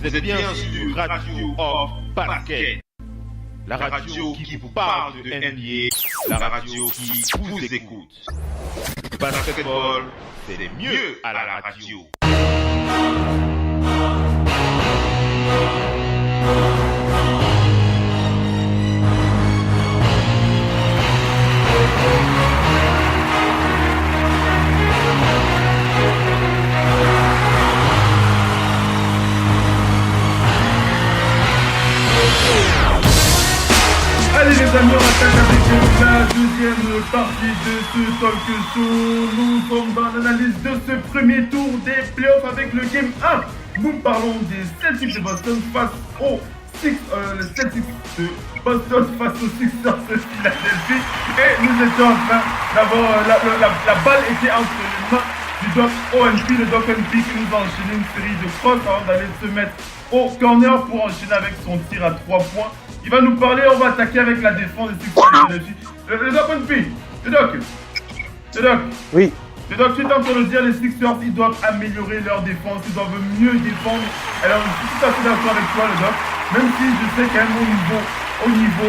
Vous êtes bien sur Radio Off Basket. La radio qui vous parle de NBA, la radio qui vous écoute. Basketball, c'est mieux à la radio. Allez les amis, on attaque avec la deuxième partie de ce talk show. Nous sommes dans l'analyse de ce premier tour des playoffs avec le Game 1. Nous parlons des Celtics de Boston face aux les Celtics de Boston face aux Sixers de Philadelphie. Et nous étions en train d'avoir la balle était entre les mains du Doc ONP, le Doc ONP qui nous a enchaîné une série de crosses avant d'aller se mettre au corner pour enchaîner avec son tir à 3 points. Il va nous parler, on va attaquer avec la défense des Sixers de Philadelphie. Le Doc ONP, le Doc. Oui. Le Doc, tu es en train de dire les Sixers, ils doivent améliorer leur défense, ils doivent mieux défendre. Alors, je suis tout à fait d'accord avec toi, le Doc. Même si je sais quand même au niveau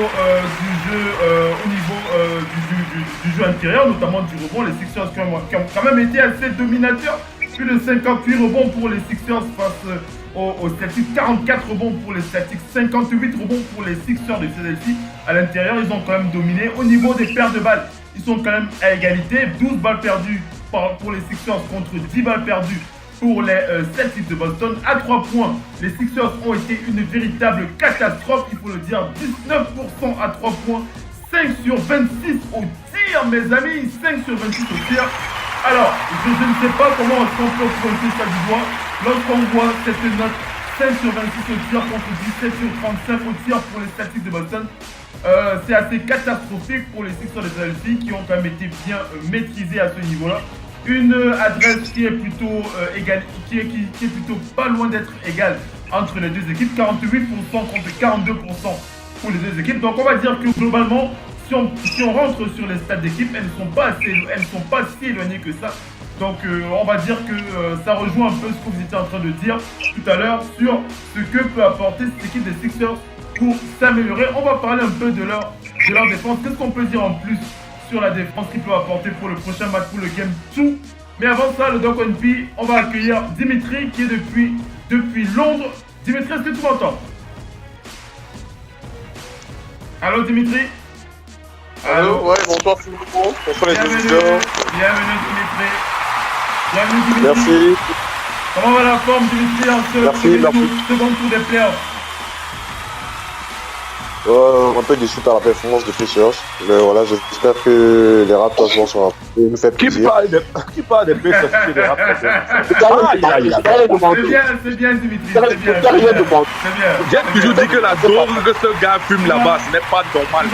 du jeu intérieur, notamment du rebond, les Sixers qui ont quand même été assez dominateurs. Plus de 58 rebonds pour les Sixers face aux Celtics, 44 rebonds pour les Celtics, 58 rebonds pour les Sixers de Philadelphie. À l'intérieur, ils ont quand même dominé. Au niveau des pertes de balles, ils sont quand même à égalité. 12 balles perdues pour les Sixers contre 10 balles perdues pour les Celtics de Boston. À 3 points, les Sixers ont été une véritable catastrophe, il faut le dire. 19% à 3 points, 5 sur 26 au tir, mes amis. 5 sur 26 au tir. Alors, je ne sais pas comment on peut pointer ça du doigt. Lorsqu'on voit cette note 5 sur 26 au tir contre 17 sur 35 au tir pour les Celtics de Boston, c'est assez catastrophique pour les Sixers de Philadelphie qui ont quand même été bien maîtrisés à ce niveau-là. Une adresse qui est plutôt égale, qui est plutôt pas loin d'être égale entre les deux équipes, 48% contre 42% pour les deux équipes. Donc on va dire que globalement, si on rentre sur les stats d'équipe, elles ne sont pas si éloignées que ça. Donc on va dire que ça rejoint un peu ce que vous étiez en train de dire tout à l'heure sur ce que peut apporter cette équipe des Sixers pour s'améliorer. On va parler un peu de leur défense. Qu'est-ce qu'on peut dire en plus sur la défense qu'ils peuvent apporter pour le prochain match, pour le Game 2. Mais avant ça, le Doc ONP, on va accueillir Dimitri qui est depuis Londres. Dimitri, est-ce que tu m'entends? Allô Dimitri? Allô, ouais, bonsoir tout le monde. Bonsoir les auditeurs. Bienvenue Dimitri. Merci. Comment va la forme Dimitri en ce second tour des playoffs? Un peu déçu par la performance de Pacers. Voilà, j'espère que les Raptors vont nous faire plaisir. Qui parle des Pacers et des Raptors? C'est bien Dimitri, c'est bien. J'ai toujours dit que la drogue que ce gars fume là-bas, ce n'est pas normal.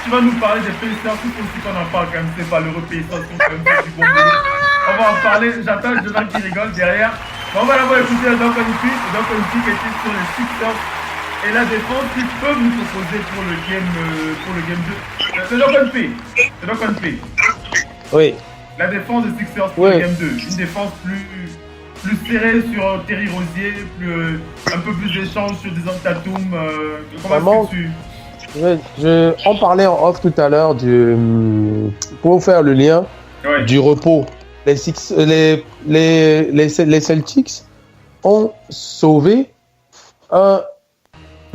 Tu vas nous parler des Pacers, tout aussi qu'on en parle quand même, c'est pas l'heureux Pacers qui ont quand même fait du bon boulot. On va en parler, j'attends les gens qui rigolent derrière. On va d'abord écouter le Doc ONP qui était sur les Sixers. Et la défense qu'ils peuvent nous proposer pour le game 2. C'est Doc ONP. Oui. La défense des Sixers pour le game 2. Une défense plus serrée sur Terry Rozier, un peu plus d'échanges sur des Tatum. Comment est-ce que on parlait en off tout à l'heure pour faire le lien du repos. Les Celtics ont sauvé un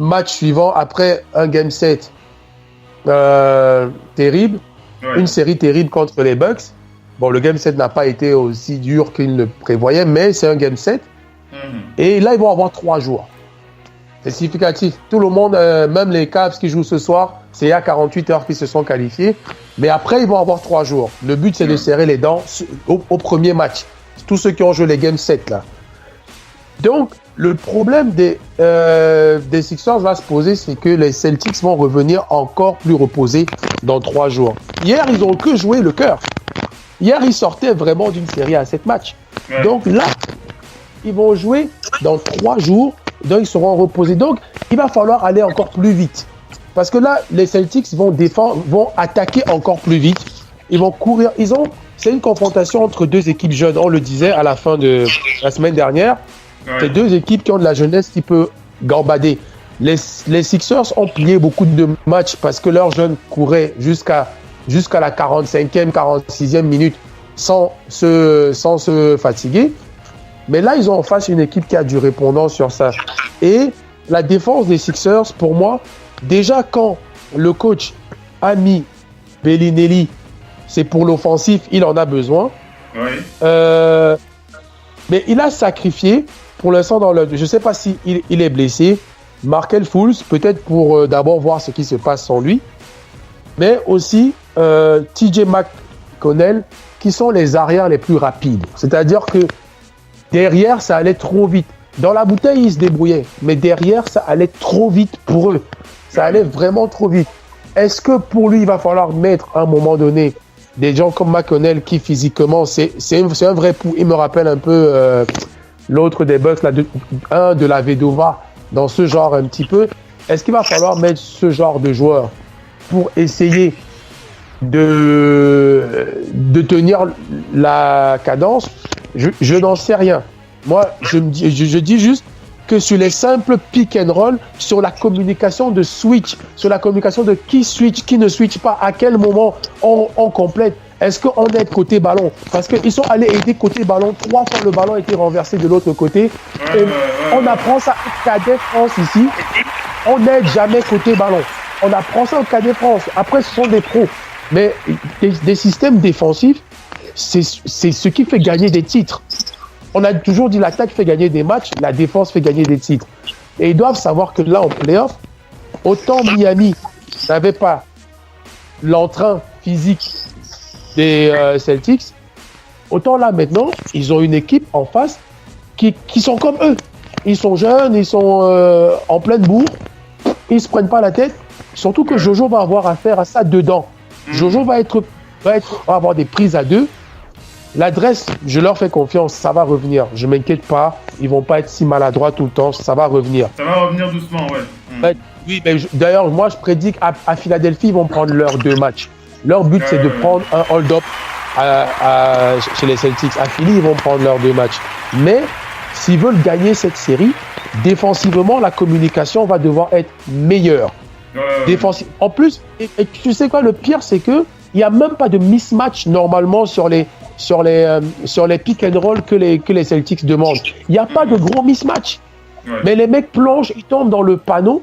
match suivant après un game 7 terrible, une série terrible contre les Bucks. Bon, le game 7 n'a pas été aussi dur qu'ils le prévoyaient, mais c'est un game 7. Et là, ils vont avoir 3 jours. C'est significatif. Tout le monde, même les Cavs qui jouent ce soir, c'est à 48 heures qu'ils se sont qualifiés. Mais après, ils vont avoir 3 jours. Le but, c'est de serrer les dents au premier match. Tous ceux qui ont joué les game 7, là. Donc, le problème des Sixers va se poser, c'est que les Celtics vont revenir encore plus reposés dans 3 jours. Hier, ils n'ont que joué le cœur. Hier, ils sortaient vraiment d'une série à 7 matchs. Donc là, ils vont jouer dans 3 jours, donc ils seront reposés. Donc, il va falloir aller encore plus vite. Parce que là, les Celtics vont attaquer encore plus vite. Ils vont courir. C'est une confrontation entre deux équipes jeunes. On le disait à la fin de la semaine dernière. C'est deux équipes qui ont de la jeunesse qui peut gambader. Les Sixers ont plié beaucoup de matchs parce que leurs jeunes couraient jusqu'à la 45e, 46e minute sans se fatiguer. Mais là, ils ont en face une équipe qui a du répondant sur ça. Et la défense des Sixers, pour moi, déjà quand le coach a mis Bellinelli, c'est pour l'offensif, il en a besoin. Oui. Mais il a sacrifié, pour l'instant, je ne sais pas s'il est blessé, Markel Fultz, peut-être pour d'abord voir ce qui se passe sans lui, mais aussi TJ McConnell, qui sont les arrières les plus rapides. C'est-à-dire que derrière, ça allait trop vite. Dans la bouteille, ils se débrouillaient, mais derrière, ça allait trop vite pour eux. Ça allait vraiment trop vite. Est-ce que pour lui, il va falloir mettre à un moment donné des gens comme McConnell qui physiquement, c'est un vrai pou. Il me rappelle un peu l'autre des Bucks, un de la Vedova, dans ce genre un petit peu. Est-ce qu'il va falloir mettre ce genre de joueur pour essayer de tenir la cadence? Je n'en sais rien. Moi, je dis juste que sur les simples pick and roll, sur la communication de switch, sur la communication de qui switch, qui ne switch pas, à quel moment on complète. Est-ce qu'on aide côté ballon? Parce qu'ils sont allés aider côté ballon. 3 fois le ballon a été renversé de l'autre côté. Et on apprend ça au Cadet France ici. On n'aide jamais côté ballon. On apprend ça au Cadet France. Après, ce sont des pros. Mais des systèmes défensifs, c'est ce qui fait gagner des titres. On a toujours dit l'attaque fait gagner des matchs, la défense fait gagner des titres. Et ils doivent savoir que là, en playoff, autant Miami n'avait pas l'entrain physique des Celtics, autant là maintenant, ils ont une équipe en face qui sont comme eux. Ils sont jeunes, ils sont en pleine bourre, ils se prennent pas la tête. Surtout que Jojo va avoir affaire à ça dedans. Jojo va avoir des prises à deux. L'adresse, je leur fais confiance, ça va revenir. Je ne m'inquiète pas, ils vont pas être si maladroits tout le temps, ça va revenir. Ça va revenir doucement, ouais. Oui, mais d'ailleurs, moi je prédis qu'à Philadelphie, ils vont prendre leurs 2 matchs. Leur but, c'est de prendre un hold-up chez les Celtics. À Philly, ils vont prendre leurs 2 matchs. Mais s'ils veulent gagner cette série, défensivement, la communication va devoir être meilleure. En plus, et tu sais quoi, le pire, c'est que il n'y a même pas de mismatch normalement sur les pick and roll que les Celtics demandent. Il n'y a pas de gros mismatch. Mais les mecs plongent, ils tombent dans le panneau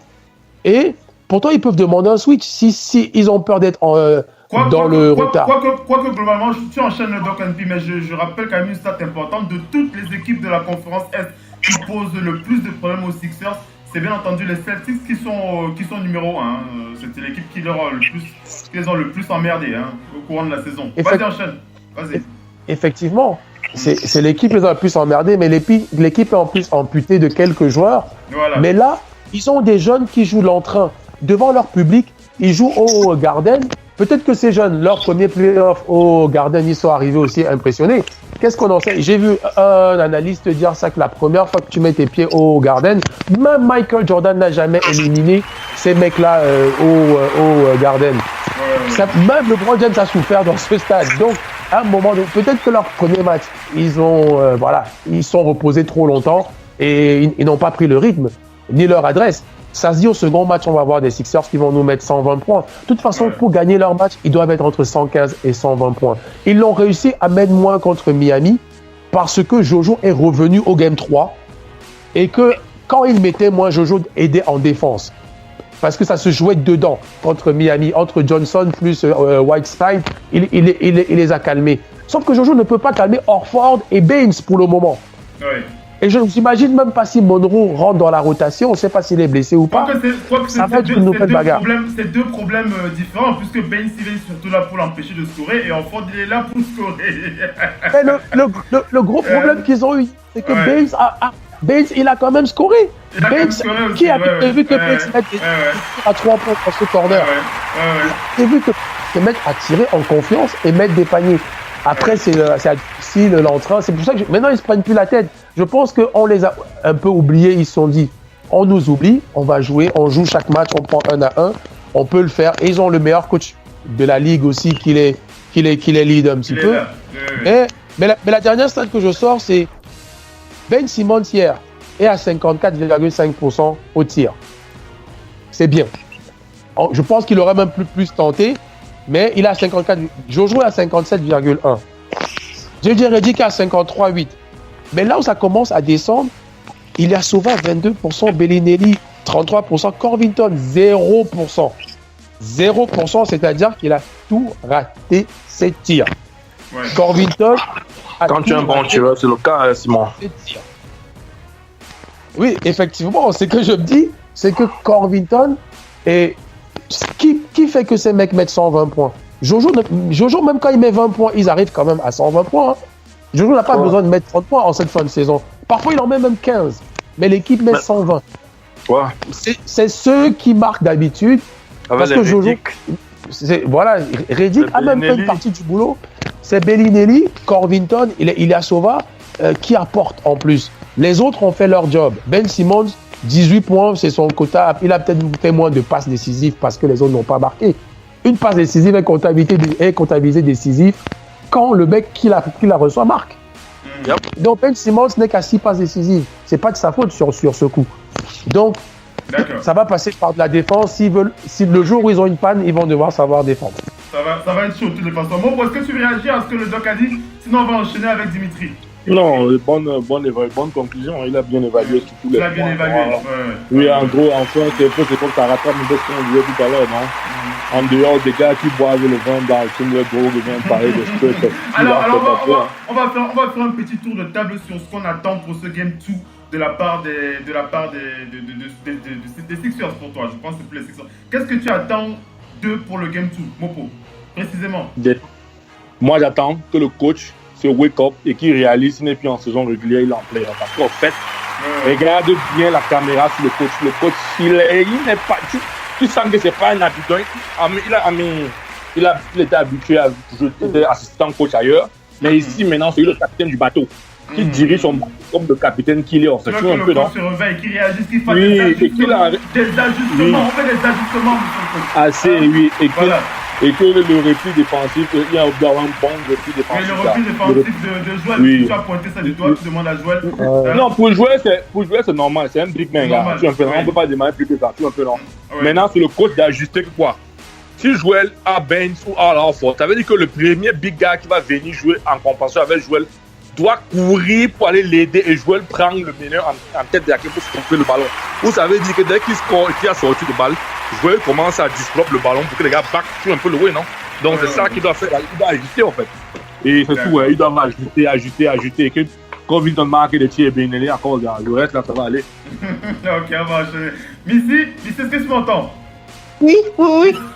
et pourtant ils peuvent demander un switch si ils ont peur d'être dans le retard. Quoique globalement, tu enchaînes le Doc NP, mais je rappelle quand même une stat importante de toutes les équipes de la conférence Est qui posent le plus de problèmes aux Sixers. C'est bien entendu les Celtics qui sont numéro 1. C'était l'équipe qui les ont le plus emmerdés au courant de la saison. Vas-y, enchaîne. Vas-y. Effectivement, c'est l'équipe qui les a le plus emmerdés, mais l'équipe est en plus amputée de quelques joueurs. Voilà. Mais là, ils ont des jeunes qui jouent l'entrain. Devant leur public, ils jouent au Garden. Peut-être que ces jeunes, leur premier playoff au Garden, ils sont arrivés aussi impressionnés. Qu'est-ce qu'on en sait? J'ai vu un analyste dire ça, que la première fois que tu mets tes pieds au Garden, même Michael Jordan n'a jamais éliminé ces mecs-là au Garden. Même LeBron James a souffert dans ce stade. Donc, à un moment, peut-être que leur premier match, ils sont reposés trop longtemps et ils n'ont pas pris le rythme, ni leur adresse. Ça se dit au second match, on va avoir des Sixers qui vont nous mettre 120 points. De toute façon, pour gagner leur match, ils doivent être entre 115 et 120 points. Ils l'ont réussi à mettre moins contre Miami parce que Jojo est revenu au Game 3 et que quand il mettait moins, Jojo aidait en défense. Parce que ça se jouait dedans contre Miami, entre Johnson plus Whiteside, il les a calmés. Sauf que Jojo ne peut pas calmer Horford et Baines pour le moment. Oui. Et je n'imagine même pas si Monroe rentre dans la rotation, on ne sait pas s'il est blessé ou pas. Ça va être une nouvelle bagarre. C'est 2 problèmes différents, puisque Baines il est surtout là pour l'empêcher de scorer et Horford il est là pour scorer. Mais le gros problème qu'ils ont eu, c'est que Baines, il a quand même scoré. Baines, qui avait prévu que Baines mette à 3 points dans ce corner. Il a prévu que ces mecs à tirer en confiance et mettre des paniers. Après, c'est difficile, l'entrain. C'est pour ça que maintenant, ils ne se prennent plus la tête. Je pense qu'on les a un peu oubliés. Ils se sont dit, on nous oublie, on va jouer, on joue chaque match, on prend 1 à 1. On peut le faire. Et ils ont le meilleur coach de la ligue aussi qui les lead un petit peu. Mais la dernière stat que je sors, c'est Ben Simmons hier. est à 54,5% au tir. C'est bien. Je pense qu'il aurait même plus tenté, mais il a 54. Jojo est à 57,1. J.J. Redick à 53,8. Mais là où ça commence à descendre, il est à Sauva à 22%, Bellinelli 33%, Corvington 0%. 0%, c'est-à-dire qu'il a tout raté ses tirs. Ouais. Corvington a Quand tu es un bon tireur, c'est le cas, Simon. Oui, effectivement, ce que je me dis, c'est que Corvington est... Qui fait que ces mecs mettent 120 points? Jojo, même quand il met 20 points, ils arrivent quand même à 120 points. Hein. Jojo n'a pas besoin de mettre 30 points en cette fin de saison. Parfois, il en met même 15. Mais l'équipe met 120. Ouais. C'est ceux qui marquent d'habitude. Parce que Jojo... Voilà, Redick a même fait une partie du boulot. C'est Bellinelli, Corvington, il est à Sauva qui apporte en plus. Les autres ont fait leur job. Ben Simmons, 18 points, c'est son quota. Il a peut-être fait moins de passes décisives parce que les autres n'ont pas marqué. Une passe décisive est comptabilisée décisive quand le mec qui la reçoit marque. Yep. Donc Ben Simmons n'est qu'à 6 passes décisives. C'est pas de sa faute sur ce coup. Donc, ça va passer par de la défense. Si le jour où ils ont une panne, ils vont devoir savoir défendre. Ça va être chaud de toutes les façons. Bon, est-ce que tu réagis à ce que le doc a dit? Sinon, on va enchaîner avec Dimitri. Non, bonne conclusion. Il a bien évalué sur tous les points. Il a bien évalué. Oui, en gros, enfin, c'est comme ça rattrape un peu ce qu'on disait tout à l'heure, non? En dehors des gars qui boivent le vin dans le film de drogue, viennent parler de ce que c'est. Alors, on va faire un petit tour de table sur ce qu'on attend pour ce Game 2 de la part des Sixers pour toi. Je pense que c'est plus les Sixers. Qu'est-ce que tu attends d'eux pour le Game 2, Mopo, précisément? Moi, j'attends que le coach se wake up et qu'il réalise qu'il n'est plus en saison régulière, il est en playoff. Parce qu'en fait, regarde bien la caméra sur le coach. Le coach, il n'est pas... Tu sens que c'est pas un habitant. Il était habitué à être assistant coach ailleurs. Mais ici, maintenant, c'est le capitaine du bateau qui dirige son bateau comme le capitaine qu'il est. En fait, tu vois que le coach se réveille, qu'il réagisse, qu'il fasse des ajustements. On fait des ajustements, assez, oui. Et que le repli défensif, il y a un bon repli défensif. Mais le repli défensif de Joël, tu as pointé ça du doigt, tu demandes à Joël. Non, pour jouer, c'est normal. C'est un big man, là. On ne peut pas démarrer plus que ça. Tu es un peu lent. Maintenant, c'est le coach d'ajuster quoi. Si Joël a Benz ou a Alford, ça veut dire que le premier big guy qui va venir jouer en compensation avec Joël doit courir pour aller l'aider et Joël prend le meneur en tête de la clé pour stopper le ballon. Vous savez dire que dès qu'il score et qu'il a sorti de balle, Joël commence à disloper le ballon pour que les gars back sur un peu le way, non? Donc c'est ça qu'il doit faire, il doit ajuster en fait. Et c'est tout, il doit ajuster. Et que quand il donne marquer des tirs et bien aller encore, le reste là, ça va aller. Ok, on va enchaîner. Missy, est-ce que tu m'entends? Oui.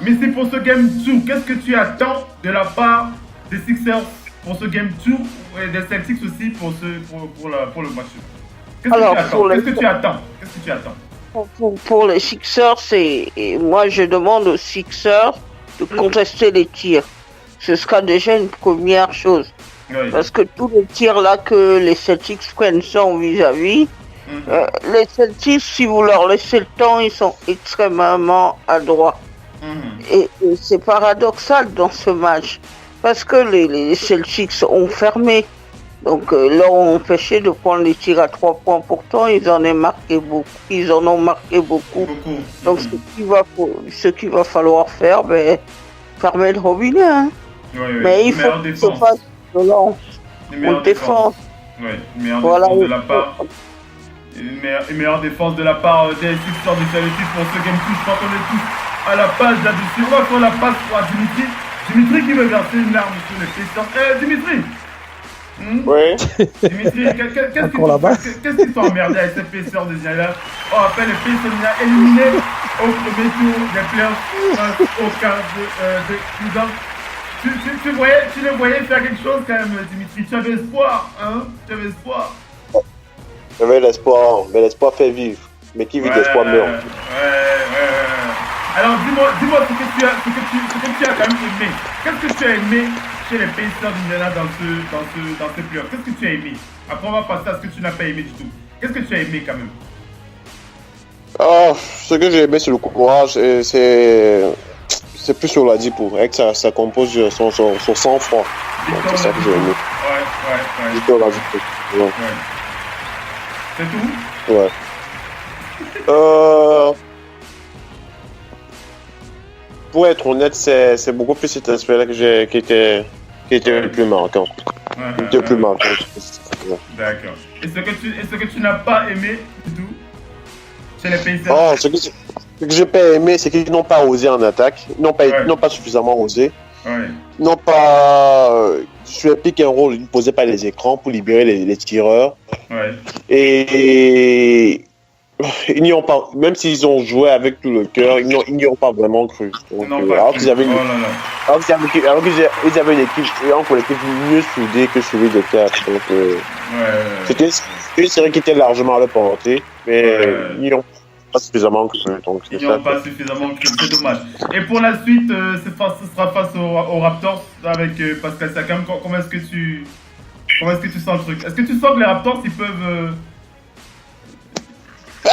Missy, pour ce Game 2, qu'est-ce que tu attends de la part des Sixers pour ce Game 2 et des Celtics aussi pour le match? Qu'est-ce que tu attends? Pour les Sixers, moi je demande aux Sixers de contester les tirs. Ce sera déjà une première chose. Oui. Parce que tous les tirs là que les Celtics prennent sont vis-à-vis. Les Celtics, si vous leur laissez le temps, ils sont extrêmement adroits. Et c'est paradoxal dans ce match. Parce que les Celtics ont fermé. Donc, leur ont empêché de prendre les tirs à 3 points. Pourtant, ils en ont marqué beaucoup. Donc, ce qu'il va falloir faire, fermer le robinet. Hein. Mais il faut que se fasse violence. On défense. Une meilleure défense de la part des Sixers du Celtics pour ce Game 2. Je crois qu'on est tous à la page là-dessus. On va faire la passe pour Dimitri. Dimitri qui veut verser une larme sur les Pacers. Dimitri. Oui. Dimitri, qu'est-ce qui t'a emmerdé avec ces Pacers déjà là? On rappelle les Pacers ont éliminé au premier tour des playoffs au quart de Cleveland. Tu les voyais faire quelque chose quand même, Dimitri. Tu avais espoir, hein? J'avais l'espoir, mais l'espoir fait vivre. Mais qui vit l'espoir meurt. Alors dis-moi ce que tu as quand même aimé. Qu'est-ce que tu as aimé chez les Pacers d'Indiana dans ces playoffs? Qu'est-ce que tu as aimé? Après on va passer à ce que tu n'as pas aimé du tout. Qu'est-ce que tu as aimé quand même? Ce que j'ai aimé c'est le courage et c'est plus sur la dit pour avec ça compose son sang-froid. C'est ça que j'ai aimé. Ouais. Victor la victoire. C'est tout? Ouais. Pour être honnête, c'est beaucoup plus cet aspect-là qui était le plus marquant. Le plus marquant. D'accord. Et ce que tu n'as pas aimé du tout chez les Pacers? Oh, ce que j'ai pas aimé, c'est qu'ils n'ont pas osé en attaque. Ils n'ont pas suffisamment osé. Ouais. Ils n'ont pas... Sur le pick and roll, ils ne posaient pas les écrans pour libérer les tireurs. Ouais. Et ils n'y ont pas, même s'ils ont joué avec tout le cœur, ils n'y ont pas vraiment cru. Donc, alors qu'ils avaient une équipe, un collectif mieux soudé que celui de Cavs. Donc, c'était une série qui était largement à leur portée, mais ils n'y ont pas suffisamment cru. Donc, ils n'y ont pas suffisamment cru, c'est dommage. Et pour la suite, ce sera face aux Raptors avec Pascal Siakam. Comment est-ce que tu sens le truc? Est-ce que tu sens que les Raptors, ils peuvent...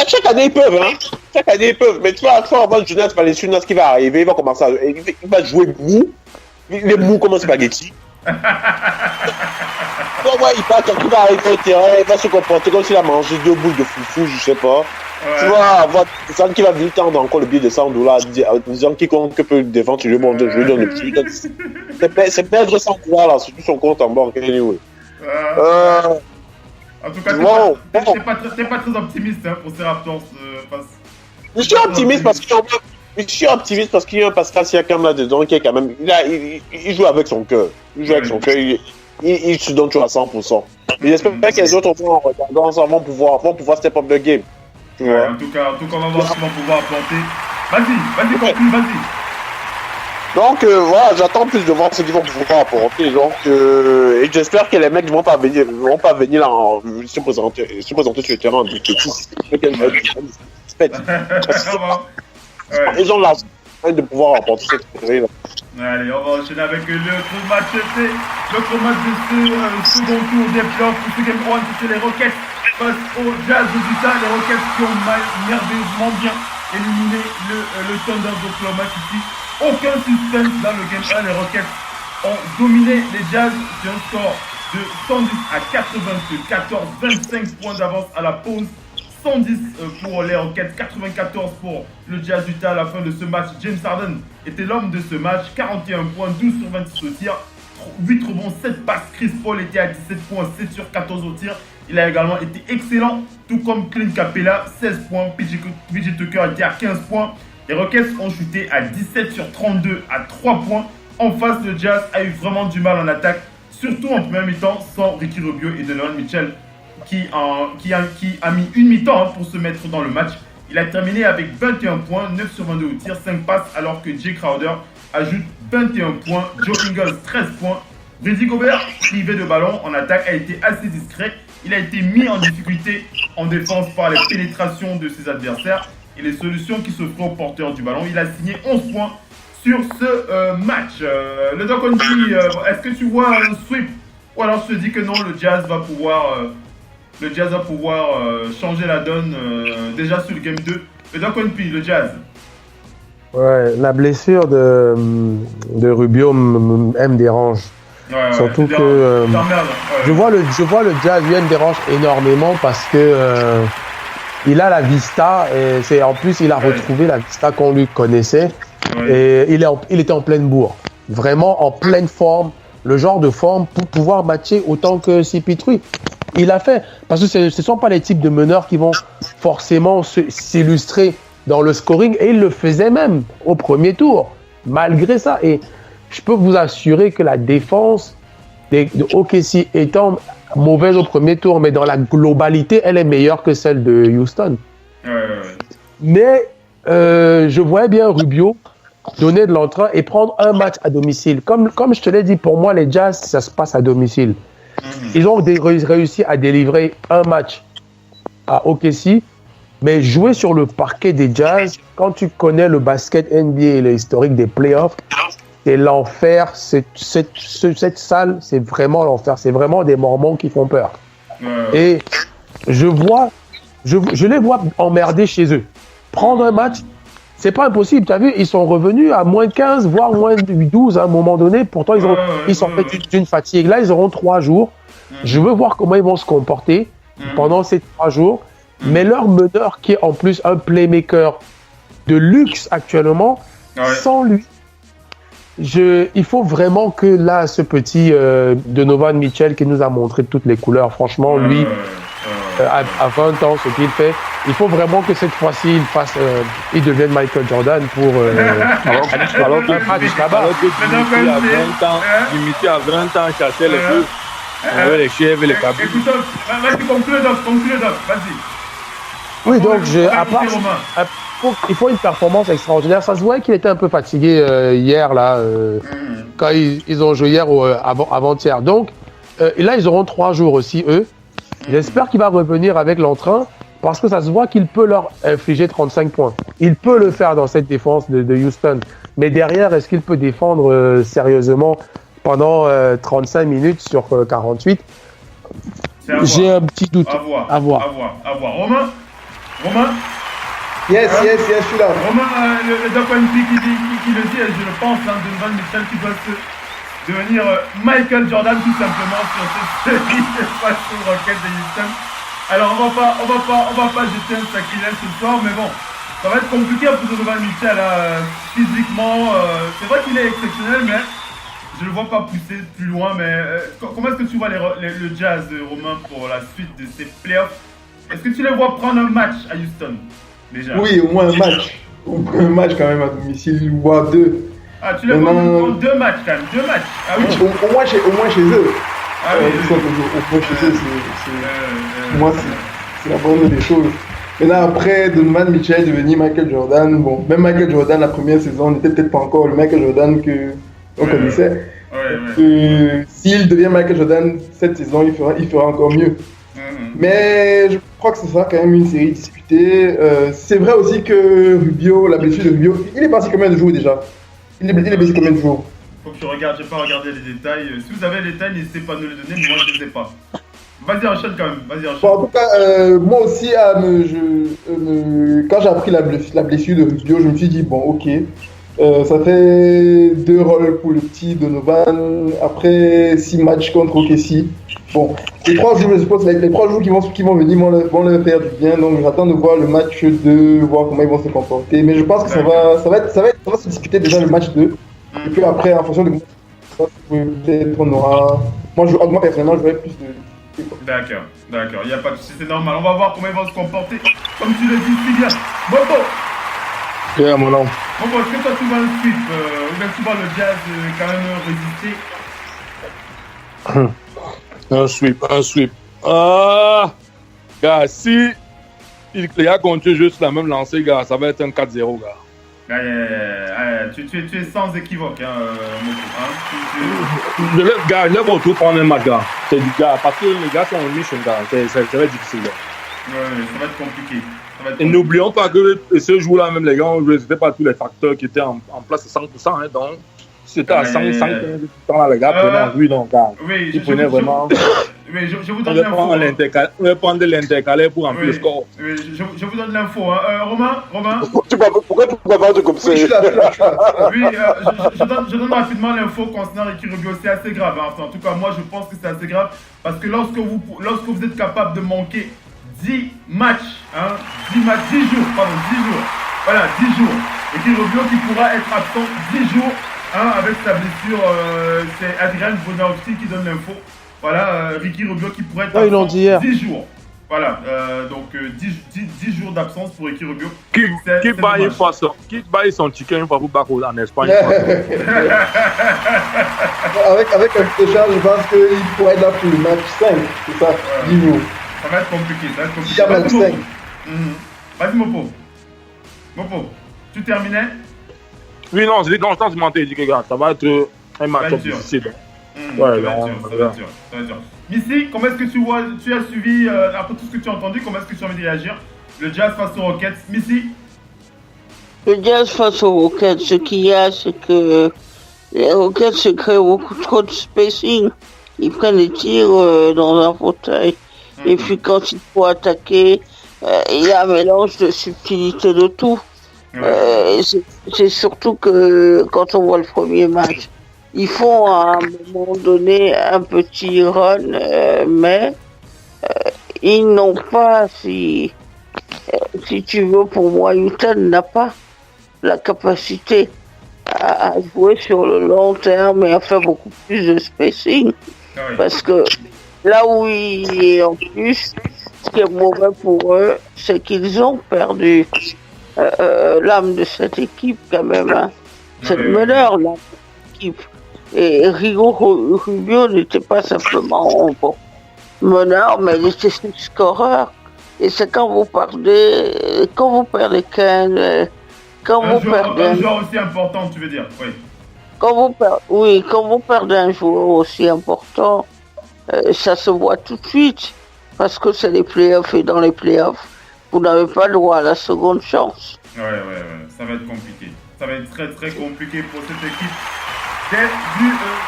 Chaque année, ils peuvent, hein. Chaque année, ils peuvent. Mais tu vois, avant Jonas Valanciunas qui va arriver, il va commencer à... Il va jouer mou. Il est mou comme un spaghetti. Il va arriver au terrain, il va se comporter comme s'il a mangé 2 boules de foufou, je sais pas. Ouais. Tu vois, avoir quelqu'un qui va venir tendre encore le billet de $100 en disant quiconque peut défendre sur le monde, je lui donne le petit. C'est perdre sans croire, là, surtout son compte en banque, anyway. En tout cas, t'es pas très optimiste pour ces Raptors. Je suis optimiste parce qu'il y a un Pascal Siakam là-dedans qui est quand même... Il joue avec son cœur. Il se donne toujours à 100%. Et j'espère que les autres en regardant ça vont pouvoir step up the game. Tu vois? En tout cas, on va voir ce qu'ils vont pouvoir apporter. Vas-y, conclue, vas-y. Donc voilà, j'attends plus de voir ce qu'ils vont pouvoir apporter. Donc, et j'espère que les mecs ne vont pas venir là se présenter sur le terrain du petit. Ils ont l'argent de pouvoir apporter cette série là. Allez, on va enchaîner avec l'autre match. L'autre match de ce second tour des playoffs. Ce game 1, c'était les Rockets face au Jazz d'Utah. Les Rockets qui ont merveilleusement bien éliminé le Thunder d'Oklahoma City. Aucun suspense dans le game 1. Les Rockets ont dominé les Jazz sur un score de 110 à 94, 25 points d'avance à la pause. 110 pour les Rockets, 94 pour le Jazz d'Utah à la fin de ce match. James Harden était l'homme de ce match, 41 points, 12 sur 26 au tir, 8 rebonds, 7 passes. Chris Paul était à 17 points, 7 sur 14 au tir. Il a également été excellent, tout comme Clint Capella, 16 points. PJ Tucker était à 15 points. Les Rockets ont chuté à 17 sur 32 à 3 points. En face, le Jazz a eu vraiment du mal en attaque, surtout en première mi-temps, sans Ricky Rubio et Donovan Mitchell, qui a mis une mi-temps pour se mettre dans le match. Il a terminé avec 21 points, 9 sur 22 au tir, 5 passes, alors que Jay Crowder ajoute 21 points, Joe Ingles 13 points. Rudy Gobert, privé de ballon en attaque, a été assez discret. Il a été mis en difficulté en défense par les pénétrations de ses adversaires et les solutions qui s'offraient au porteur du ballon. Il a signé 11 points sur ce match. Le Doc Onji, est-ce que tu vois un sweep? Ou alors tu te dis que non, le Jazz va pouvoir changer la donne déjà sur le game 2. Le Doc Onji, le Jazz. Ouais, la blessure de Rubio me dérange. Ouais, surtout que je vois le Jazz, lui, me dérange énormément parce que il a la vista et en plus il a retrouvé la vista qu'on lui connaissait et il était en pleine bourre, vraiment en pleine forme, le genre de forme pour pouvoir matcher autant que CP3. Il a fait, parce que ce ne sont pas les types de meneurs qui vont forcément s'illustrer dans le scoring, et il le faisait même au premier tour, malgré ça. Et je peux vous assurer que la défense de OKC étant mauvaise au premier tour, mais dans la globalité, elle est meilleure que celle de Houston. Mais je voyais bien Rubio donner de l'entrain et prendre un match à domicile. Comme je te l'ai dit, pour moi, les Jazz, ça se passe à domicile. Ils ont réussi à délivrer un match à OKC, mais jouer sur le parquet des Jazz, quand tu connais le basket NBA et l'historique des playoffs, c'est l'enfer. Cette salle, c'est vraiment l'enfer. C'est vraiment des Mormons qui font peur. Et je les vois emmerdés chez eux. Prendre un match, c'est pas impossible. Tu as vu, ils sont revenus à moins 15, voire moins 12 à un moment donné. Pourtant, ils sont faits d'une fatigue. Là, ils auront 3 jours. Je veux voir comment ils vont se comporter. pendant ces 3 jours. Mais leur meneur, qui est en plus un playmaker de luxe actuellement, sans lui, il faut vraiment que là, ce petit Donovan Mitchell qui nous a montré toutes les couleurs, franchement, lui, à 20 ans, ce qu'il fait, il faut vraiment que cette fois-ci, il devienne Michael Jordan pour alors que Dimitri à 20 ans chassait les feux, avec les chèvres et les cabines. Écoute, vas-y, conclue, vas-y. Oui, donc il faut une performance extraordinaire. Ça se voit qu'il était un peu fatigué hier, là, quand ils ont joué hier avant-hier. Donc, là, ils auront 3 jours aussi, eux. J'espère qu'il va revenir avec l'entrain, parce que ça se voit qu'il peut leur infliger 35 points. Il peut le faire dans cette défense de Houston. Mais derrière, est-ce qu'il peut défendre sérieusement pendant 35 minutes sur 48? J'ai un petit doute. À voir. Romain Yes, je suis là. Romain, le Doc qui le dit, et je le pense, Donovan Mitchell qui doit devenir Michael Jordan tout simplement sur cette série face aux Rockets de Houston. Alors on va pas jeter un sacrilège ce soir, mais bon, ça va être compliqué pour Donovan Mitchell physiquement. C'est vrai qu'il est exceptionnel, mais je ne le vois pas pousser plus loin. Mais comment est-ce que tu vois le Jazz, Romain, pour la suite de ces playoffs? Est-ce que tu les vois prendre un match à Houston déjà? Oui, au moins un match. Un match quand même à domicile, voire 2. Ah, tu les vois prendre 2 matchs quand même, 2 matchs. Ah oui. Au moins chez eux. Ah oui. Au moins chez eux, pour moi, c'est la bonne des choses. Maintenant, après, Donovan Mitchell devenir Michael Jordan, bon, même Michael Jordan, la première saison, n'était peut-être pas encore le Michael Jordan qu'on connaissait. S'il devient Michael Jordan cette saison, il fera encore mieux. Mais je crois que ce sera quand même une série disputée. C'est vrai aussi que Rubio, la blessure de Rubio, il est parti combien de jours déjà? Il est blessé combien de jours? Faut que je regarde, j'ai pas regardé les détails. Si vous avez les détails, n'hésitez pas à nous les donner, mais moi je ne les ai pas. Vas-y, enchaîne quand même, Bon, en tout cas, moi aussi, quand j'ai appris la blessure de Rubio, je me suis dit, bon, ok, ça fait 2 rôles pour le petit Donovan, après 6 matchs contre OKC. Bon, les 3 jours, je suppose, les 3 jours qui vont venir vont leur faire du bien, donc j'attends de voir le match 2, voir comment ils vont se comporter. Mais je pense que ça va se discuter déjà le match 2, et puis après, en fonction de peut-être on aura... Moi personnellement, j'aurais plus de... D'accord, il n'y a pas de souci, c'est normal. On va voir comment ils vont se comporter. Comme tu le dis si bien. Bobo! Yeah, mon homme. Bobo, est-ce que toi tu vas le sweep ou bien tu vas le Jazz quand même résister? Un sweep. Ah! Gars, si les gars continuent juste la même lancée, gars, ça va être un 4-0, gars. Tu es sans équivoque, Moto. Je lève autour prendre un match, gars. C'est du gars, parce que les gars sont en mission, gars. Ça va être difficile, gars. Ça va être compliqué. Et n'oublions pas que ce jour-là, même les gars, on ne jouait pas tous les facteurs qui étaient en place à 100%. Hein, donc, c'était à 100% là, les gars prenaient en vue, donc, gars. Oui, ils prenaient vraiment. Oui, je vous donne l'info. On va prendre de l'intercalaire pour remplir le score. Oui, je vous donne l'info. Romain? Pourquoi tu peux pas de comme ça? Oui, je donne rapidement l'info concernant Ricky Rubio. C'est assez grave. Hein. En tout cas, moi, je pense que c'est assez grave. Parce que lorsque vous êtes capable de manquer 10 matchs, 10 jours. Voilà, 10 jours. Ricky Rubio qui pourra être absent 10 jours avec sa blessure. C'est Adrian Wojnarowski qui donne l'info. Voilà, Ricky Rubio qui pourrait être absent 10 jours. Voilà, donc 10 jours d'absence pour Ricky Rubio. Qui baille son ticket une fois pour Baco en Espagne. Avec un petit échange, je pense qu'il pourrait être là pour le match 5. C'est ça, 10 jours. Ça va être compliqué, Il y a match 5. Vas-y, Mopo, tu terminais? Oui, non, c'est dans le temps, je m'en dit que gars, ça va être un match difficile. Ça va être dur. Missy, comment est-ce que tu as suivi, après tout ce que tu as entendu, comment est-ce que tu as envie de réagir? Le Jazz face aux Rockets, Missy? Le Jazz face aux Rockets, ce qu'il y a, c'est que les Rockets se créent beaucoup trop de spacing. Ils prennent les tirs dans un fauteuil. Et puis quand il faut attaquer, il y a un mélange de subtilité de tout. C'est surtout que quand on voit le premier match, ils font à un moment donné un petit run, mais ils n'ont pas, si tu veux, pour moi, Utah n'a pas la capacité à jouer sur le long terme et à faire beaucoup plus de spacing. Parce que là où en plus, ce qui est mauvais pour eux, c'est qu'ils ont perdu l'âme de cette équipe quand même. Hein. Cette meneur, l'âme de l'équipe. Et Rigo Rubio n'était pas simplement meneur, mais il était scoreur. Et c'est quand vous perdez Ken, un joueur aussi important, tu veux dire, oui. Quand vous perdez un joueur aussi important, ça se voit tout de suite, parce que c'est les playoffs, et dans les playoffs, vous n'avez pas le droit à la seconde chance. Ouais, ça va être compliqué. Ça va être très très compliqué pour cette équipe. Du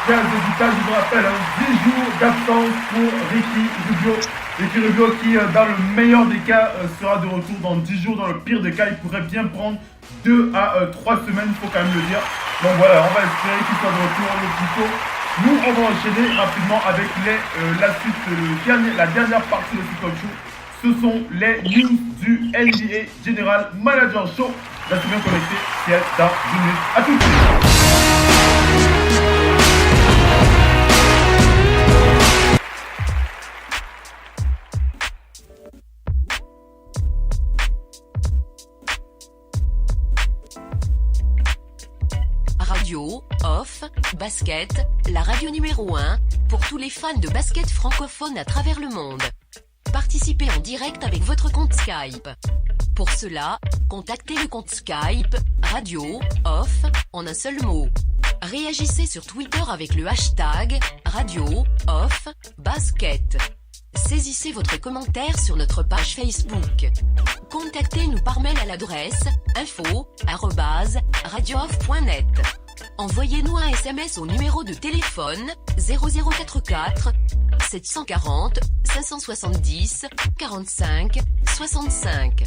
Jazz de Utah, je vous rappelle, 10 jours d'absence pour Ricky Rubio. Ricky Rubio qui, dans le meilleur des cas, sera de retour dans 10 jours. Dans le pire des cas, il pourrait bien prendre 2 à 3 semaines, il faut quand même le dire. Donc voilà, on va espérer qu'il soit de retour le plus tôt. Nous, on va enchaîner rapidement avec la suite, la dernière partie de ce talk show. Ce sont les news du NBA General Manager Show. Restez bien connecté, c'est dans 10 minutes. À tout de suite. Radio, off, basket, la radio numéro 1 pour tous les fans de basket francophone à travers le monde. Participez en direct avec votre compte Skype. Pour cela, contactez le compte Skype, radio, off, en un seul mot. Réagissez sur Twitter avec le hashtag, radio, off, basket. Saisissez votre commentaire sur notre page Facebook. Contactez-nous par mail à l'adresse info@radiooff.net. Envoyez-nous un SMS au numéro de téléphone 0044 740 570 45 65.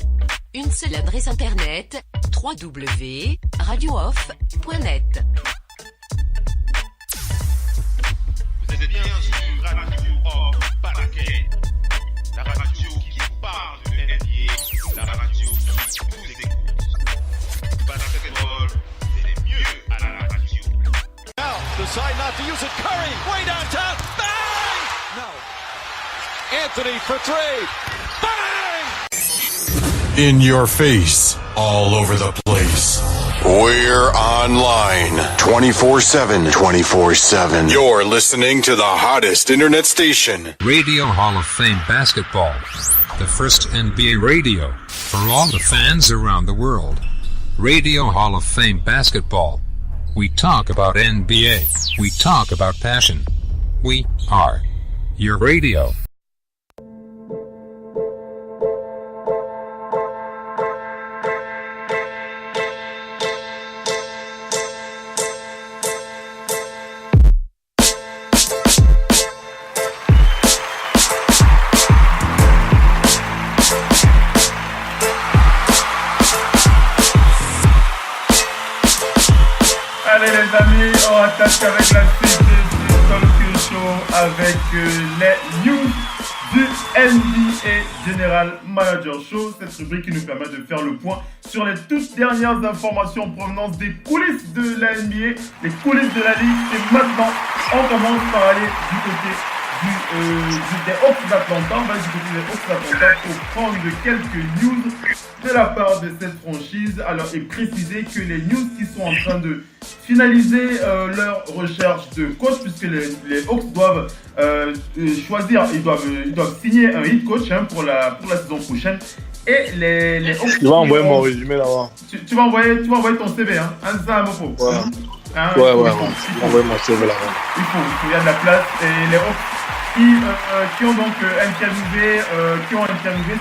Une seule adresse internet www.radiooff.net. Vous êtes bien sur Radio Off Basket, la radio qui vous parle de NBA, la radio qui vous écoute. Basketball, c'est les mieux à la radio. Now, decide not to use it. Curry, way downtown. Bang! No. Anthony for three. Bang! In your face, all over the place. We're online 24/7. 24/7. You're listening to the hottest internet station. Radio Hall of Fame Basketball. The first NBA radio for all the fans around the world. Radio Hall of Fame Basketball. We talk about NBA. We talk about passion. We are your radio. Allez les amis, on attaque avec la suite du talk show avec les news du NBA General Manager Show. Cette rubrique qui nous permet de faire le point sur les toutes dernières informations en provenance des coulisses de la NBA, les coulisses de la Ligue. Et maintenant, on commence par aller du côté des Hawks d'Atlanta. On va aller du côté des Hawks d'Atlanta pour prendre quelques news de la part de cette franchise. Alors, et préciser que les news qui sont en train de finaliser leur recherche de coach, puisque les Hawks doivent choisir, ils doivent signer un head coach pour la saison prochaine. Et les Hawks. Tu vas envoyer mon résumé là-bas. Tu vas envoyer ton CV, hein? C'est ça, mon pauvre. Ouais. Hein, ouais. Envoyer mon CV là-bas. Il y a de la place. Et les Hawks qui ont donc interviewé,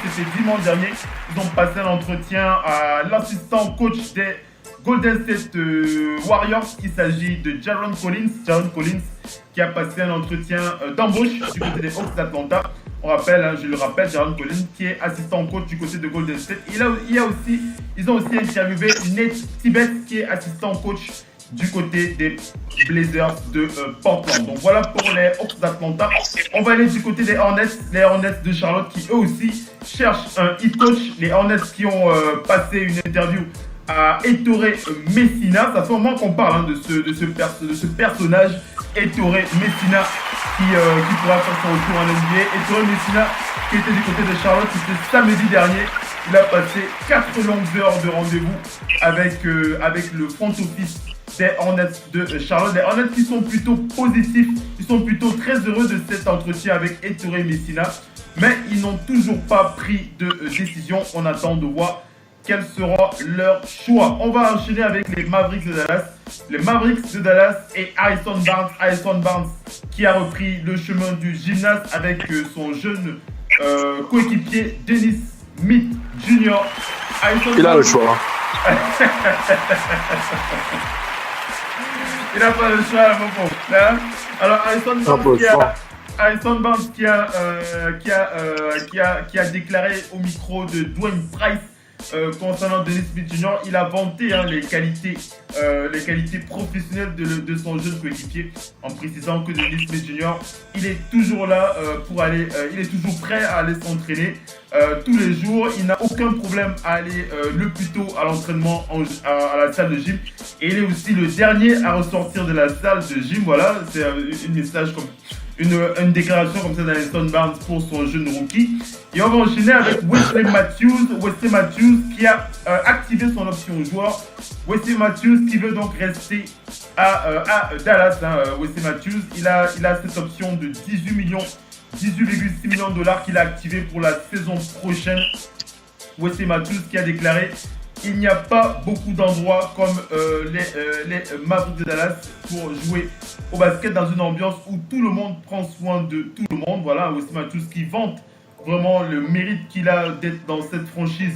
c'était dimanche dernier. Ils ont passé l'entretien à l'assistant coach des Golden State Warriors. Il s'agit de Jaron Collins. Jaron Collins qui a passé un entretien d'embauche du côté des Hawks d'Atlanta. On rappelle, je le rappelle, Jaron Collins qui est assistant coach du côté de Golden State. Ils ont aussi interviewé Nate Tibbetts qui est assistant coach du côté des Blazers de Portland. Donc voilà pour les Hawks d'Atlanta. On va aller du côté des Hornets, les Hornets de Charlotte qui eux aussi cherchent un head coach. Les Hornets qui ont passé une interview à Ettore Messina. Ça fait un moment qu'on parle de ce personnage, Ettore Messina, qui pourra faire son retour en NBA. Ettore Messina qui était du côté de Charlotte, c'était samedi dernier. Il a passé 4 longues heures de rendez-vous avec le front office des Hornets de Charlotte. Les Hornets qui sont plutôt positifs, ils sont plutôt très heureux de cet entretien avec Ettore Messina. Mais ils n'ont toujours pas pris de décision. On attend de voir quel sera leur choix. On va enchaîner avec les Mavericks de Dallas. Les Mavericks de Dallas et Harrison Barnes. Harrison Barnes qui a repris le chemin du gymnase avec son jeune coéquipier Dennis Smith Jr. Il a le choix. Il n'a pas le choix, mon pauvre. Alors, Harrison Barnes qui a déclaré au micro de Dwayne Price concernant Dennis Smith Jr. Il a vanté les qualités professionnelles de son jeune coéquipier en précisant que Dennis Smith Jr. il est toujours là il est toujours prêt à aller s'entraîner tous les jours. Il n'a aucun problème à aller le plus tôt à l'entraînement à la salle de gym, et il est aussi le dernier à ressortir de la salle de gym. Voilà, c'est une déclaration comme ça d'Harrison Barnes pour son jeune rookie. Et on va enchaîner avec Wesley Matthews qui a activé son option joueur. Wesley Matthews qui veut donc rester à Dallas. Wesley Matthews, il a cette option de 18,6 millions de dollars qu'il a activé pour la saison prochaine. Wesley Matthews qui a déclaré: il n'y a pas beaucoup d'endroits comme les Mavericks de Dallas pour jouer au basket dans une ambiance où tout le monde prend soin de tout le monde. Voilà, Wesley Matthews qui vante vraiment le mérite qu'il a d'être dans cette franchise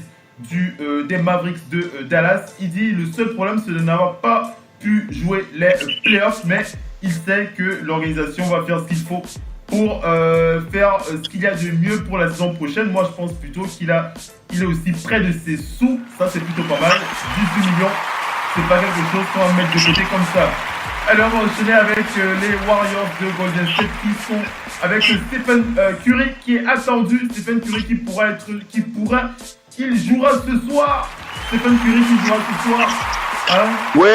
des Mavericks de Dallas. Il dit le seul problème c'est de n'avoir pas pu jouer les playoffs, mais il sait que l'organisation va faire ce qu'il faut pour faire ce qu'il y a de mieux pour la saison prochaine. Moi je pense plutôt qu'il est aussi près de ses sous. Ça c'est plutôt pas mal. 18 millions, c'est pas quelque chose qu'on va mettre de côté comme ça. Alors on va enchaîner avec les Warriors de Golden State qui sont avec Stephen Curry qui est attendu. Stephen Curry il jouera ce soir. Stephen Curry qui jouera ce soir. Hein? Ouais.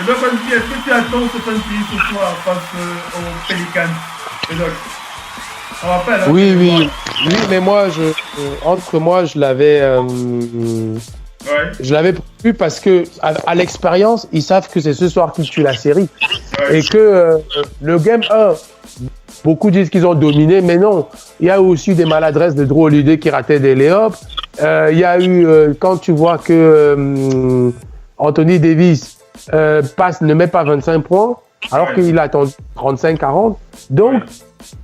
Et donc, est-ce que tu attends Stephen Curry ce soir face aux Pelicans? Et donc, on rappelle, hein, oui, mais moi, je l'avais prévu parce que à l'expérience, ils savent que c'est ce soir qu'ils tuent la série. Ouais. Et que le game 1, beaucoup disent qu'ils ont dominé, mais non. Il y a eu aussi des maladresses de Drew Holiday qui ratait des lay-ups. Il y a eu, quand tu vois que Anthony Davis ne met pas 25 points, alors qu'il attend 35-40. Donc,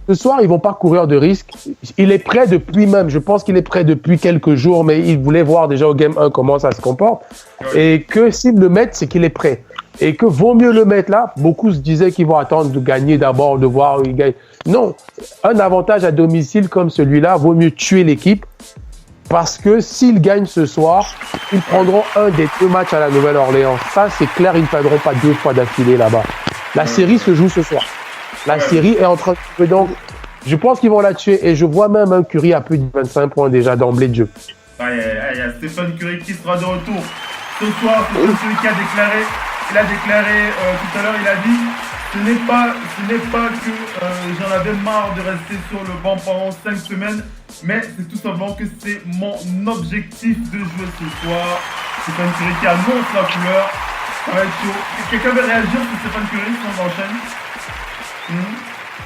ce soir, ils vont pas courir de risque. Il est prêt je pense qu'il est prêt depuis quelques jours, mais il voulait voir déjà au Game 1 comment ça se comporte. Et que s'ils le mettent, c'est qu'il est prêt. Et que vaut mieux le mettre là. Beaucoup se disaient qu'ils vont attendre de gagner d'abord, de voir où ils gagnent. Non, un avantage à domicile comme celui-là, vaut mieux tuer l'équipe. Parce que s'ils gagnent ce soir, ils prendront un des 2 matchs à la Nouvelle-Orléans. Ça, c'est clair, ils ne perdront pas 2 fois d'affilée là-bas. La série se joue ce soir. La série est en train de jouer, donc je pense qu'ils vont la tuer. Et je vois même un Curry à plus de 25 points déjà d'emblée de jeu. Il y a Stephen Curry qui sera de retour ce soir. C'est celui qui a déclaré. Il a déclaré tout à l'heure, il a dit ce n'est pas que j'en avais marre de rester sur le banc pendant 5 semaines, mais c'est tout simplement que c'est mon objectif de jouer ce soir. Stephen Curry qui annonce la couleur. Ça va être chaud. Quelqu'un veut réagir sur Stephen Curry si on enchaîne?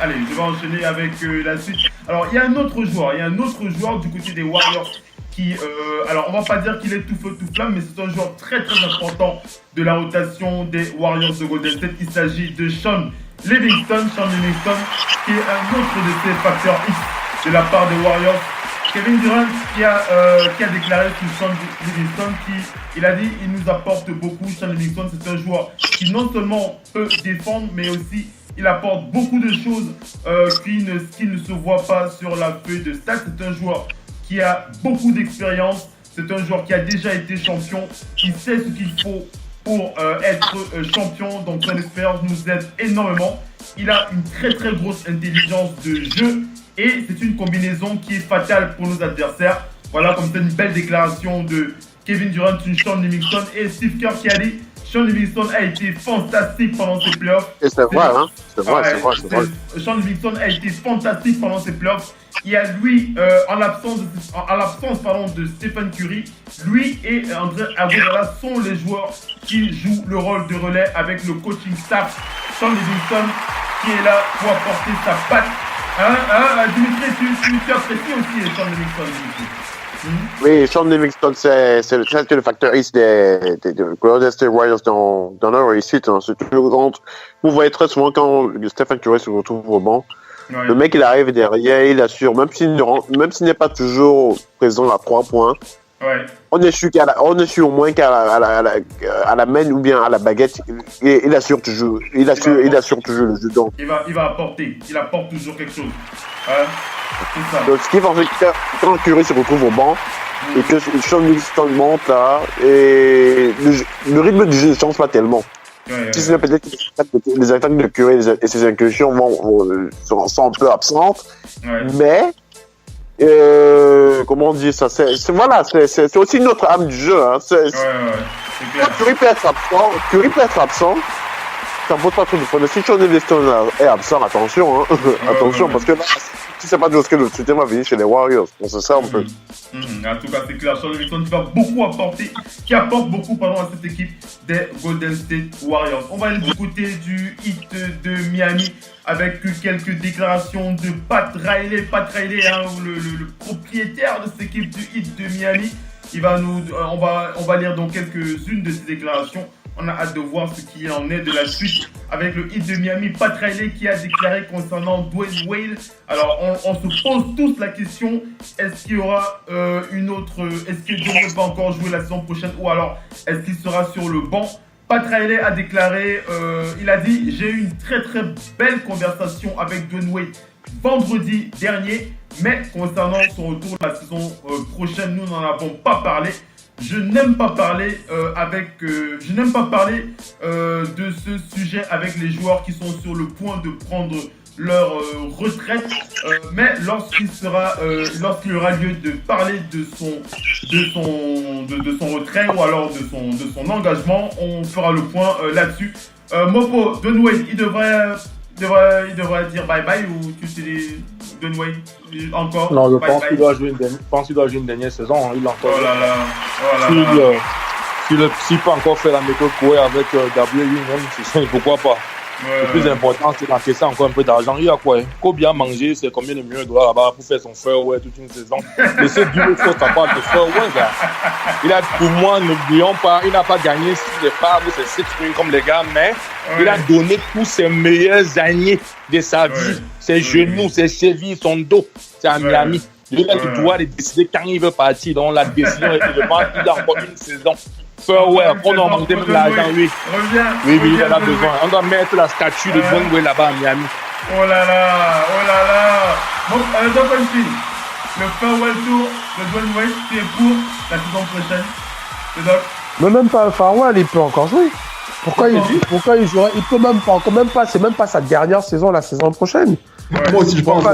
Allez, je vais enchaîner avec la suite. Alors, il y a un autre joueur du côté des Warriors qui, alors on va pas dire qu'il est tout feu tout flamme, mais c'est un joueur très très important de la rotation des Warriors de Golden State. Il s'agit de Sean Livingston, qui est un autre de ces facteurs X de la part des Warriors. Kevin Durant qui a déclaré sur Sean Livingston, il a dit il nous apporte beaucoup. Sean Livingston, c'est un joueur qui non seulement peut défendre, mais aussi il apporte beaucoup de choses qui ne se voient pas sur la feuille de stats. C'est un joueur qui a beaucoup d'expérience. C'est un joueur qui a déjà été champion, qui sait ce qu'il faut pour être champion. Donc son expérience nous aide énormément. Il a une très grosse intelligence de jeu et c'est une combinaison qui est fatale pour nos adversaires. Voilà, comme c'est une belle déclaration de Kevin Durant, Sean Livingston et Steve Kerr qui a dit Sean Livingston a été fantastique pendant ses playoffs. Et c'est vrai, hein. C'est vrai. Sean Livingston a été fantastique pendant ses playoffs. Il y a lui, en l'absence de Stephen Curry, lui et André Iguodala sont les joueurs qui jouent le rôle de relais avec le coaching staff. Sean Livingston qui est là pour apporter sa patte. Dimitri, tu apprécies aussi Sean Livingston, Dimitri. Oui, Sean Livingston, c'est le facteur X des Golden State Warriors dans leur réussite. Hein. Vous voyez très souvent quand Stephen Curry se retrouve au banc, le mec il arrive derrière, il assure, même s'il n'est pas toujours présent à 3 points. Ouais. On est sûr au moins qu'à la main ou bien à la baguette, il assure toujours. Il assure toujours le jeu. Donc. Il va apporter. Il apporte toujours quelque chose. C'est ça. Donc ce qui va faire que quand Curry se retrouve au banc et que Sean Livingston monte là, et le rythme du jeu ne change pas tellement. Si ce n'est peut-être que les attaques de Curry et ses incursions sont un peu absentes, mais comment on dit ça, c'est aussi une autre âme du jeu. Hein. C'est clair. Curry peut être absent. Ça ne pose pas trop de problème. Si Sean Livingston est absent, attention, hein. Attention, parce que là, si c'est pas de ce que le soutien va venir chez les Warriors, c'est ça un peu. En tout cas, c'est clair. Sean Livingston qui va beaucoup apporter, qui apporte beaucoup à cette équipe des Golden State Warriors. On va aller du côté du Heat de Miami avec quelques déclarations de Pat Riley. Pat Riley, hein, le propriétaire de cette équipe du Heat de Miami. On va lire donc quelques-unes de ses déclarations. On a hâte de voir ce qu'il en est de la suite avec le Heat de Miami. Pat Riley qui a déclaré concernant Dwayne Wade. Alors, on se pose tous la question, est-ce qu'il y aura est-ce que Dwayne va encore jouer la saison prochaine ou alors est-ce qu'il sera sur le banc? Pat Riley a déclaré, il a dit, j'ai eu une très belle conversation avec Dwayne Wade vendredi dernier, mais concernant son retour la saison prochaine, nous n'en avons pas parlé. Je n'aime pas parler de ce sujet avec les joueurs qui sont sur le point de prendre leur retraite, mais lorsqu'il y aura lieu de parler de son retrait ou alors de son engagement, on fera le point là-dessus. Mopo, Dwayne Wade, il devrait dire bye bye ou tu sais Dwayne Wade encore? Non, je pense qu'il doit jouer une dernière saison. Hein, il encore. S'il peut encore faire la méthode Koué avec Gabriel Union, pourquoi pas? Le plus important, c'est d'encaisser encore un peu d'argent. Il y a quoi? Combien manger, c'est combien de millions de dollars là-bas pour faire son farewell toute une saison. Laissez du le ça parle de farewell, gars. Il a, pour moi, n'oublions pas, il n'a pas gagné 6 départs ou ses 6 points comme les gars, mais il a donné tous ses meilleures années de sa vie. Ses genoux, ses chevilles, son dos. C'est à Miami. Il a le droit de décider quand il veut partir. Donc la décision est de prendre. Il a encore une saison. Farewell, on doit monter même l'argent, oui. Oui, il en a besoin. On doit mettre la statue de Dwayne Wade là-bas à Miami. Oh là là. Bon, donc, le farewell tour de Dwayne Wade, c'est pour la saison prochaine. C'est donc. Mais même pas un farewell, il peut encore jouer. Pourquoi il jouerait? Il peut même pas, c'est même pas sa dernière saison, la saison prochaine. Moi aussi, je pense.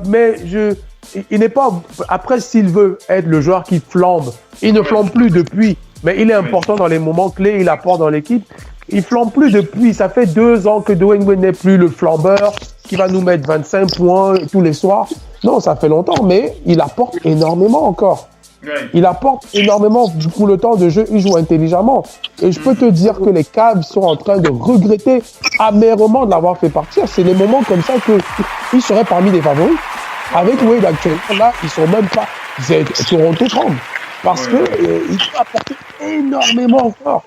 Mais il n'est pas. Après, s'il veut être le joueur qui flambe, il ne flambe plus depuis. Mais il est important dans les moments clés, il apporte dans l'équipe. Il flambe plus depuis. Ça fait 2 ans que Dwayne Wade n'est plus le flambeur qui va nous mettre 25 points tous les soirs. Non, ça fait longtemps, mais il apporte énormément encore. Il apporte énormément pour le temps de jeu. Il joue intelligemment. Et je peux te dire que les Cavs sont en train de regretter amèrement de l'avoir fait partir. C'est les moments comme ça qu'ils seraient parmi les favoris. Avec Wade actuellement, là, ils sont même pas. Toronto tremble. Parce que il peut apporter énormément encore.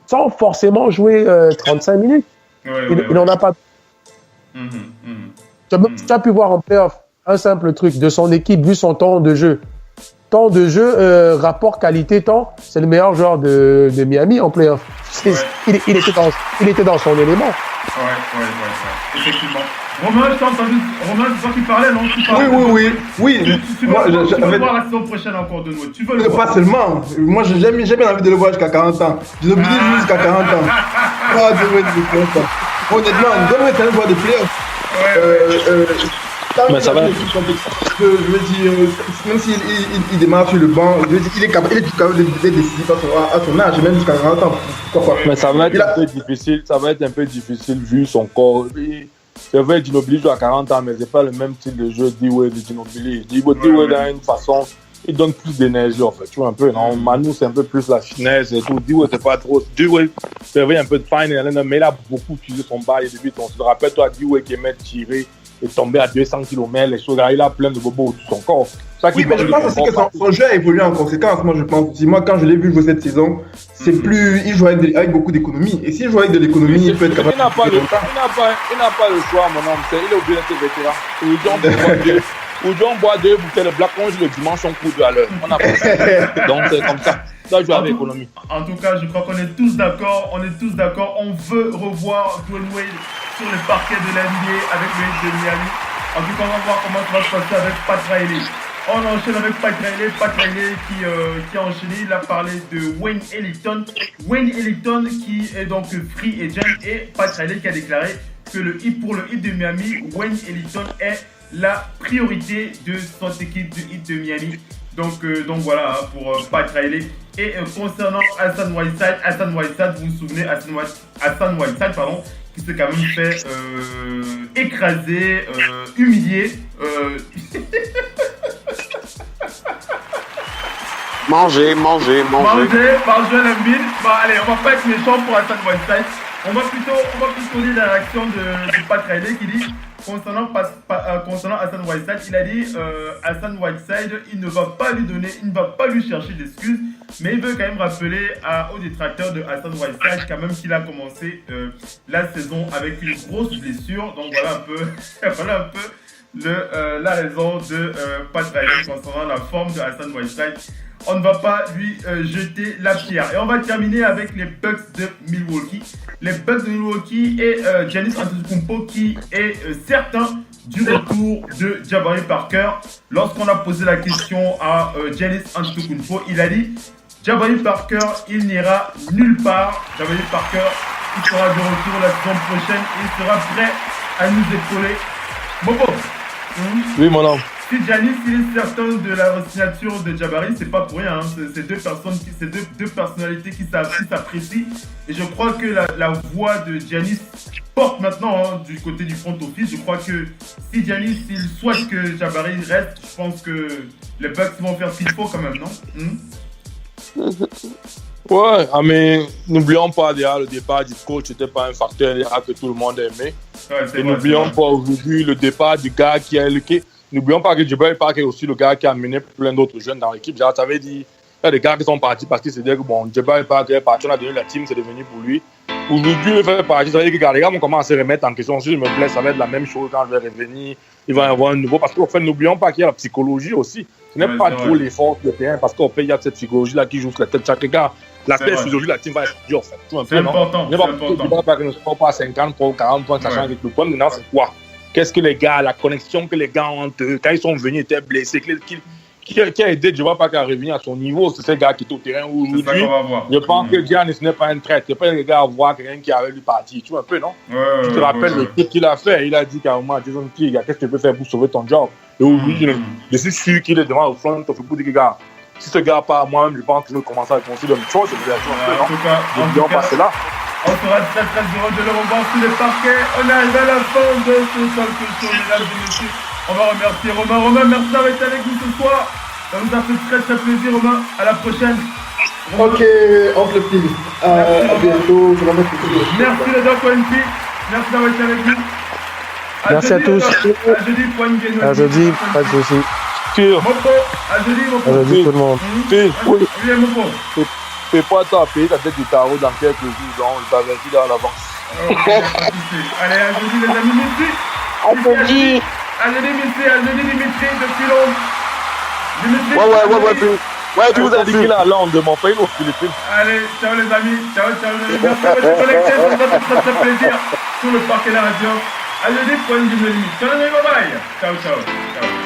Sans forcément jouer 35 minutes. Il n'en a pas. Tu as pu voir en playoff un simple truc de son équipe, vu son temps de jeu. temps de jeu, rapport qualité-temps, c'est le meilleur joueur de Miami en playoff. Ouais. Il était dans son élément. Ouais. Effectivement. Romain, je t'ai entendu. Romain, c'est toi qui parlais, non? Oui. Tu veux le voir la saison prochaine encore de nous. Tu veux le voir. Pas seulement. Moi, j'ai jamais envie de le voir jusqu'à 40 ans. Je l'oublie jusqu'à 40 ans. Honnêtement, donne-moi un joueur de playoff. Mais ça va. Je veux dire, même s'il démarre sur le banc, je veux dire, il est capable d'être décisif à son âge, même jusqu'à 40 ans. Pourquoi pas? Mais ça va être un peu difficile. Ça va être un peu difficile vu son corps. C'est vrai, Ginobili joue à 40 ans, mais c'est pas le même style de jeu D-Wade et Ginobili. D-Wade a une façon, il donne plus d'énergie en fait, tu vois un peu. Non, Manu c'est un peu plus la finesse et tout. D-Wade c'est pas trop. D-Wade c'est vrai un peu de fine, mais il a beaucoup utilisé son bail depuis. On se rappelle toi D-Wade qui aimait tirer et tomber à 200 km, les choses, il a plein de bobos autour de son corps. Oui, mais je pense aussi que son jeu a évolué en conséquence. Moi, je pense. Moi, quand je l'ai vu jouer cette saison, c'est plus. Il joue avec beaucoup d'économie. Et s'il joue avec de l'économie, il peut être capable. Il n'a pas le choix, mon homme. Il est obligé d'être vétéran. Aujourd'hui, on boit deux bouteilles de Black Orange le dimanche, on court 2 à l'heure. On n'a pas ça. Donc, c'est comme ça. Ça joue avec l'économie. En tout cas, je crois qu'on est tous d'accord. On veut revoir Dwayne Wade sur le parquet de l'NBA avec le Heat de Miami. En tout cas, on va voir comment ça va se passer avec Pat Riley. On enchaîne avec Pat Riley qui a enchaîné. Il a parlé de Wayne Ellington. Wayne Ellington qui est donc free agent et Pat Riley qui a déclaré que pour le Heat de Miami, Wayne Ellington est la priorité de cette équipe du Heat de Miami. Donc voilà pour Pat Riley. Et concernant Hassan Whiteside, vous vous souvenez, Hassan Whiteside, qui s'est quand même fait écraser, humilier. Manger. Par Joel Embiid. Allez, on va pas être méchant pour Hassan Whiteside. On va plutôt lire la réaction de Pat Riley qui dit concernant Hassan Whiteside, il a dit Hassan Whiteside, il ne va pas lui chercher d'excuses, mais il veut quand même rappeler aux détracteurs de Hassan Whiteside quand même qu'il a commencé la saison avec une grosse blessure. Donc voilà un peu la raison de Pat Riley concernant la forme de Hassan Whiteside. On ne va pas lui jeter la pierre. Et on va terminer avec les Bucks de Milwaukee. Les Bucks de Milwaukee et Giannis Antetokounmpo qui est certain du retour de Jabari Parker. Lorsqu'on a posé la question à Giannis Antetokounmpo, il a dit Jabari Parker, il n'ira nulle part. Jabari Parker, il sera de retour la saison prochaine. Il sera prêt à nous épauler. Bobo. Oui, mon homme. Si Giannis est certain de la signature de Jabari, c'est pas pour rien. Hein. C'est deux personnalités qui s'apprécient. Et je crois que la voix de Giannis porte maintenant du côté du front office. Je crois que si Giannis souhaite que Jabari reste, je pense que les Bucks vont faire ce qu'il faut quand même, non? Ouais, mais n'oublions pas déjà le départ du coach n'était pas un facteur que tout le monde aimait. Ouais, et n'oublions pas aujourd'hui le départ du gars qui a élevé. N'oublions pas que Jabari Parker est aussi le gars qui a amené plein d'autres jeunes dans l'équipe. Ça veut dire, il y a des gars qui sont partis parce qu'ils se disaient que bon, Jabari Parker est parti, on a donné la team, c'est devenu pour lui. Aujourd'hui, il fait partie, ça veut dire que les gars vont commencer à se remettre en question. Si je me plais, ça va être la même chose quand je vais revenir. Il va y avoir un nouveau. Parce qu'en fait, n'oublions pas qu'il y a la psychologie aussi. Ce n'est pas trop l'effort de terrain parce qu'en fait, il y a cette psychologie-là qui joue sur la tête de chaque gars. L'aspect physiologique de la team va être dur, en fait. Tout un peu, c'est important. Il ne va pas que ne soit pas 50 points, 40 points, sachant que le problème maintenant, c'est quoi? Qu'est-ce que les gars, la connexion que les gars ont entre eux, quand ils sont venus, ils étaient blessés, qui a aidé Jabari Parker à revenir à son niveau, c'est ces gars qui étaient au terrain aujourd'hui. Je pense que Giannis n'est pas un traître. Il n'y a pas les gars à voir quelqu'un qui avait lui parti. Tu vois un peu, non? Tu te rappelles le truc qu'il a fait. Il a dit qu'à un moment, Jason Kidd, qu'est-ce que tu peux faire pour sauver ton job? Et aujourd'hui, je suis sûr qu'il est devant au front of pour dire, gars, si ce gars part, moi-même, je pense que je vais commencer à considérer une chose. En tout cas, on sera très heureux de le revoir sur le parquet. On arrive à la fin de ce talk show, mesdames et messieurs. On va remercier Romain. Romain, merci d'avoir été avec nous ce soir. Ça nous a fait très plaisir, Romain. À la prochaine. Romain. Ok, oncle Phil. À bientôt. Merci le Doc ONP. Merci d'avoir été avec nous. Merci à tous. À jeudi, point de à jeudi, pas de soucis. Mopo, à jeudi, Mopo. À jeudi, tout le monde. Oui, Mopo. Fais pas ta payer ta tête du tarot dans quelques jours, donc je t'avertis dans l'avance. Allez, à jeudi, les amis, merci. À jeudi. À jeudi, Dimitri, depuis Londres. Ouais, tu vous as indiqué la langue de mon pays aux Philippines. Allez, ciao les amis, ciao les amis. Merci d'être connectés, ça nous a fait très plaisir sur le parquet de la radio. À jeudi pour une nouvelle émission. Bye bye. Ciao.